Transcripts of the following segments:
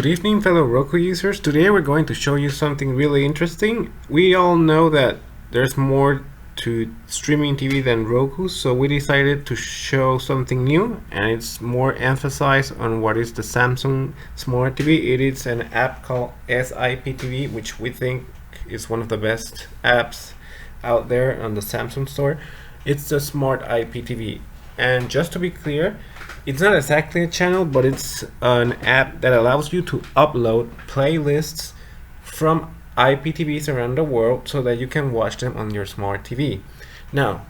Good evening, fellow Roku users. Today we're going to show you something really interesting. We all know that there's more to streaming TV than Roku, so we decided to show something new, and it's more emphasized on what is the Samsung Smart TV. It is an app called iptv, which we think is one of the best apps out there on the Samsung store. It's the Smart IPTV, and just to be clear, it's not exactly a channel, but it's an app that allows you to upload playlists from IPTVs around the world so that you can watch them on your smart TV. Now,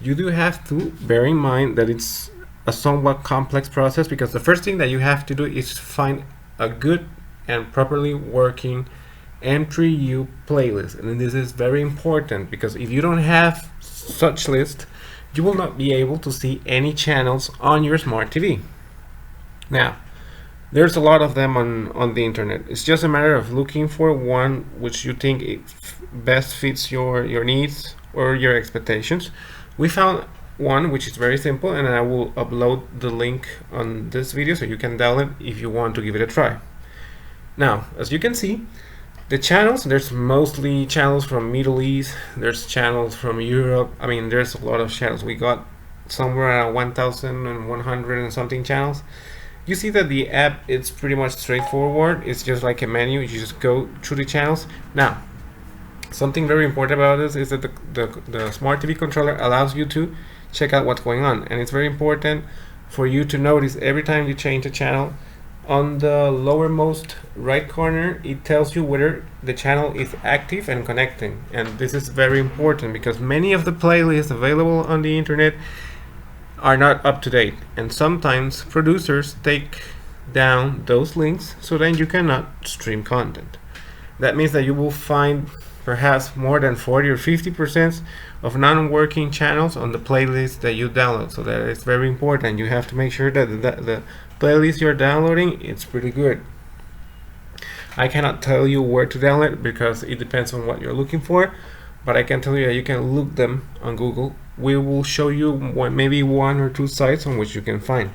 you do have to bear in mind that it's a somewhat complex process, because the first thing that you have to do is find a good and properly working M3U playlist. And this is very important, because if you don't have such list, you will not be able to see any channels on your smart TV. Now, there's a lot of them on the internet. It's just a matter of looking for one which you think it best fits your needs or your expectations. We found one which is very simple, and I will upload the link on this video so you can download it if you want to give it a try. Now, as you can see, the channels, there's mostly channels from Middle East, there's channels from Europe. I mean, there's a lot of channels. We got somewhere around 1,100 and something channels. You see that the app, it's pretty much straightforward. It's just like a menu. You just go through the channels. Now, something very important about this is that the Smart TV controller allows you to check out what's going on. And it's very important for you to notice every time you change a channel. On the lowermost right corner, it tells you whether the channel is active and connecting. And this is very important, because many of the playlists available on the internet are not up to date. And sometimes producers take down those links so then you cannot stream content. That means that you will find perhaps more than 40 or 50% of non-working channels on the playlist that you download. So that is very important. You have to make sure that the playlist you're downloading, it's pretty good. I cannot tell you where to download because it depends on what you're looking for, but I can tell you that you can look them on Google. We will show you maybe one or two sites on which you can find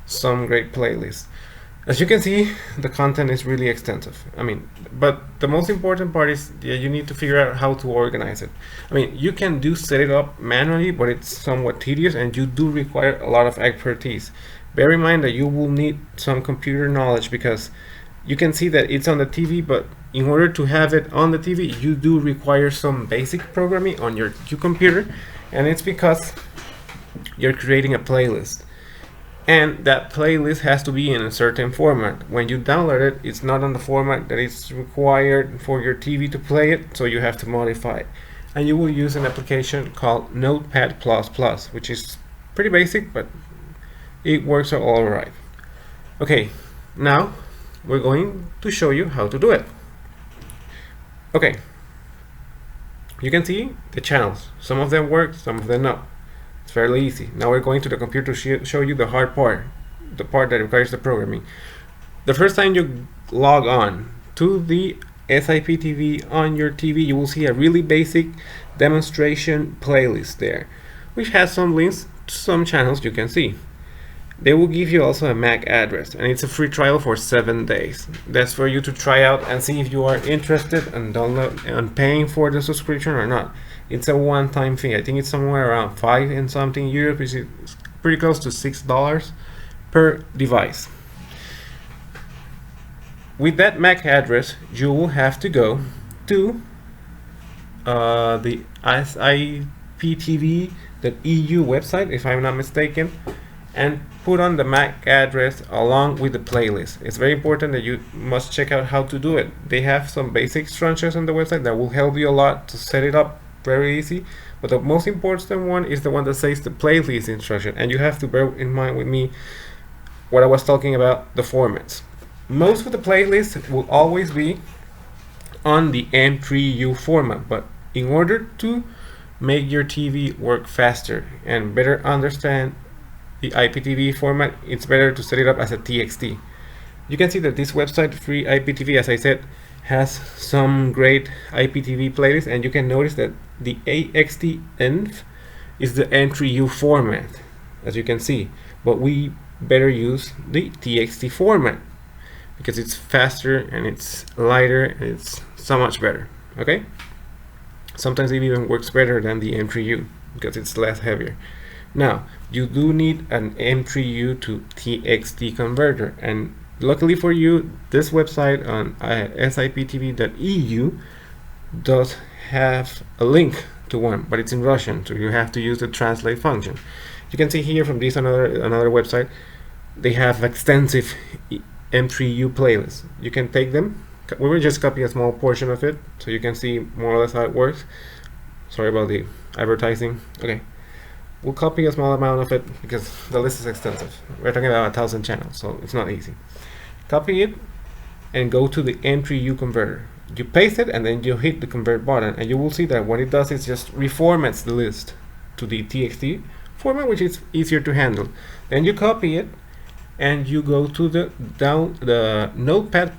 some great playlists. As you can see, the content is really extensive. I mean, but the most important part is you need to figure out how to organize it. I mean, you can set it up manually, but it's somewhat tedious and you do require a lot of expertise. Bear in mind that you will need some computer knowledge, because you can see that it's on the TV, but in order to have it on the TV, you do require some basic programming on your computer, and it's because you're creating a playlist. And that playlist has to be in a certain format. When you download it, it's not on the format that is required for your TV to play it, so you have to modify it. And you will use an application called Notepad++, which is pretty basic, but it works all right. Okay, now we're going to show you how to do it. Okay, you can see the channels. Some of them work, some of them not. It's fairly easy. Now we're going to the computer to show you the hard part, the part that requires the programming. The first time you log on to the SIPTV on your TV, you will see a really basic demonstration playlist there, which has some links to some channels you can see. They will give you also a MAC address, and it's a free trial for 7 days. That's for you to try out and see if you are interested in download and paying for the subscription or not. It's a one-time fee. I think it's somewhere around 5 and something euros, which is pretty close to $6 per device. With that MAC address, you will have to go to the iptv.eu website, if I'm not mistaken, and put on the MAC address along with the playlist. It's very important that you must check out how to do it. They have some basic instructions on the website that will help you a lot to set it up very easy, but the most important one is the one that says the playlist instruction, and you have to bear in mind with me what I was talking about, the formats. Most of the playlists will always be on the M3U format, but in order to make your TV work faster and better understand the IPTV format, it's better to set it up as a TXT. You can see that this website, Free IPTV, as I said, has some great IPTV playlists, and you can notice that the AXTENV is the M3U format, as you can see, but we better use the TXT format. because it's faster and it's lighter and it's so much better. Okay, sometimes it even works better than the M3U because it's less heavier. Now you do need an M3U to TXT converter, and luckily for you, this website on iptv.eu does have a link to one, but it's in Russian, so you have to use the translate function. You can see here from this another website, they have extensive M3U playlists. You can take them. We will just copy a small portion of it so you can see more or less how it works. Sorry about the advertising. Okay, we'll copy a small amount of it because the list is extensive. We're talking about 1,000 channels, so it's not easy. Copy it and go to the M3U converter. You paste it and then you hit the convert button, and you will see that what it does is just reformats the list to the TXT format, which is easier to handle. Then you copy it and you go to the Notepad++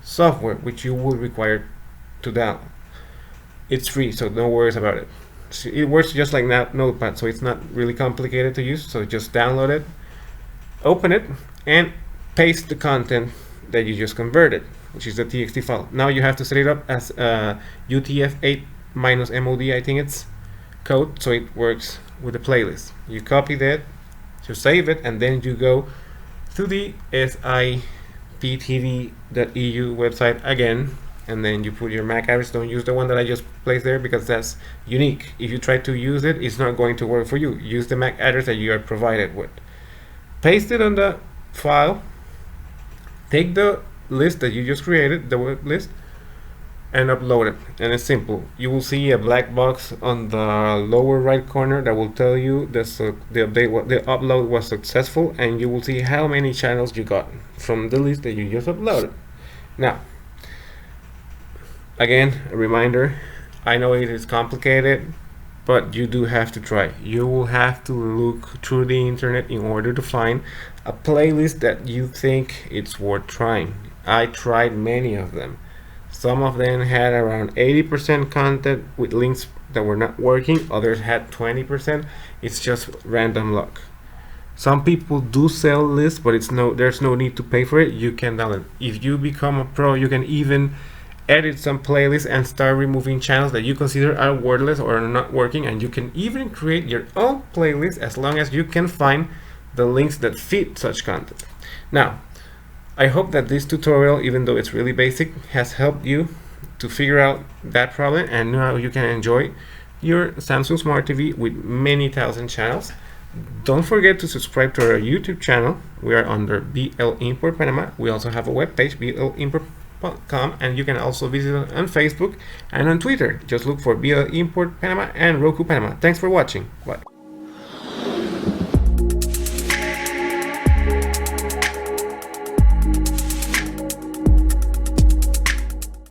software, which you will require to download. It's free, so no worries about it. It works just like Notepad, so it's not really complicated to use. So just download it, open it, and paste the content that you just converted, which is the TXT file. Now you have to set it up as UTF-8 -MOD, I think it's code, so it works with the playlist. You copy that, you save it, and then you go to the iptv.eu website again, and then you put your MAC address. Don't use the one that I just placed there because that's unique. If you try to use it, it's not going to work for you. Use the MAC address that you are provided with. Paste it on the file. Take the list that you just created, the web list, and upload it. And it's simple. You will see a black box on the lower right corner that will tell you the upload was successful, and you will see how many channels you got from the list that you just uploaded. Now, again, a reminder, I know it is complicated, but you do have to try. You will have to look through the internet in order to find a playlist that you think it's worth trying. I tried many of them. Some of them had around 80% content with links that were not working. Others had 20%. It's just random luck. Some people do sell lists, but there's no need to pay for it. You can download it. If you become a pro, you can even edit some playlists and start removing channels that you consider are worthless or are not working, and you can even create your own playlist as long as you can find the links that fit such content. Now, I hope that this tutorial, even though it's really basic, has helped you to figure out that problem, and now you can enjoy your Samsung Smart TV with many thousand channels. Don't forget to subscribe to our YouTube channel. We are under BL Import Panama. We also have a webpage, blimport.com, and you can also visit us on Facebook and on Twitter. Just look for BL Import Panama and Roku Panama. Thanks for watching. Bye.